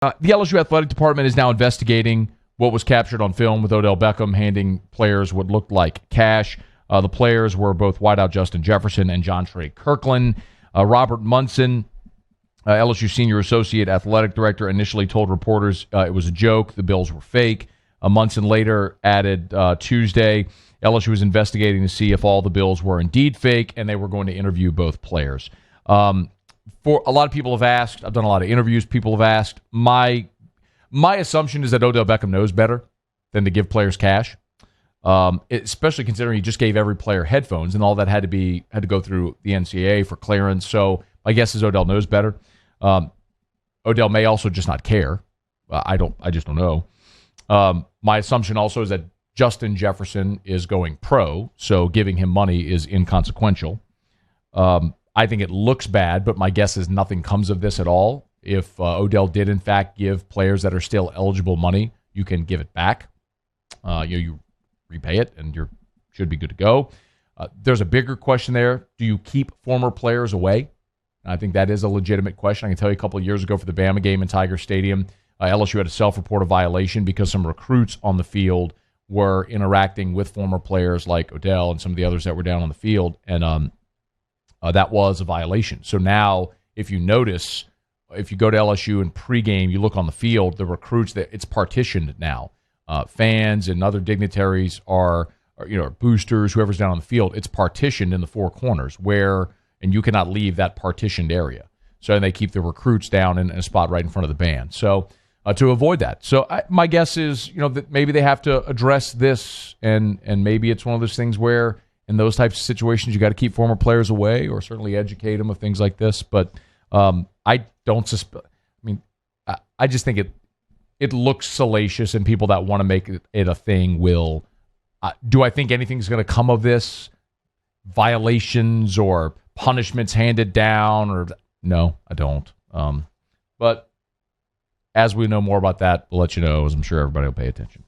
The LSU athletic department is now investigating what was captured on film with Odell Beckham handing players what looked like cash. The players were both wideout Justin Jefferson and John Trey Kirkland. Robert Munson, LSU senior associate athletic director, initially told reporters it was a joke. The bills were fake. Munson later added Tuesday, LSU was investigating to see if all the bills were indeed fake, and they were going to interview both players. For a lot of people have asked, I've done a lot of interviews, people have asked, my assumption is that Odell Beckham knows better than to give players cash, especially considering he just gave every player headphones, and all that had to go through the NCAA for clearance. So my guess is Odell knows better. Odell may also just not care. I just don't know. My assumption also is that Justin Jefferson is going pro, so giving him money is inconsequential. I think it looks bad, but my guess is nothing comes of this at all. If Odell did, in fact, give players that are still eligible money, you can give it back. You repay it, and you should be good to go. There's a bigger question there. Do you keep former players away? I think that is a legitimate question. I can tell you a couple of years ago for the Bama game in Tiger Stadium, LSU had a self-report of violation because some recruits on the field were interacting with former players like Odell and some of the others that were down on the field, and that was a violation. So now, if you notice, if you go to LSU and pregame, you look on the field, the recruits, it's partitioned now. Fans and other dignitaries are boosters, whoever's down on the field, it's partitioned in the four corners and you cannot leave that partitioned area. So they keep the recruits down in a spot right in front of the band. So to avoid that. So my guess is, that maybe they have to address this, and maybe it's one of those things where in those types of situations you got to keep former players away, or certainly educate them of things like this. But I don't suspect. I just think it looks salacious, and people that want to make it a thing will. Do I think anything's going to come of this? Violations or punishments handed down? Or no, I don't. But as we know more about that, we'll let you know, as I'm sure everybody will pay attention.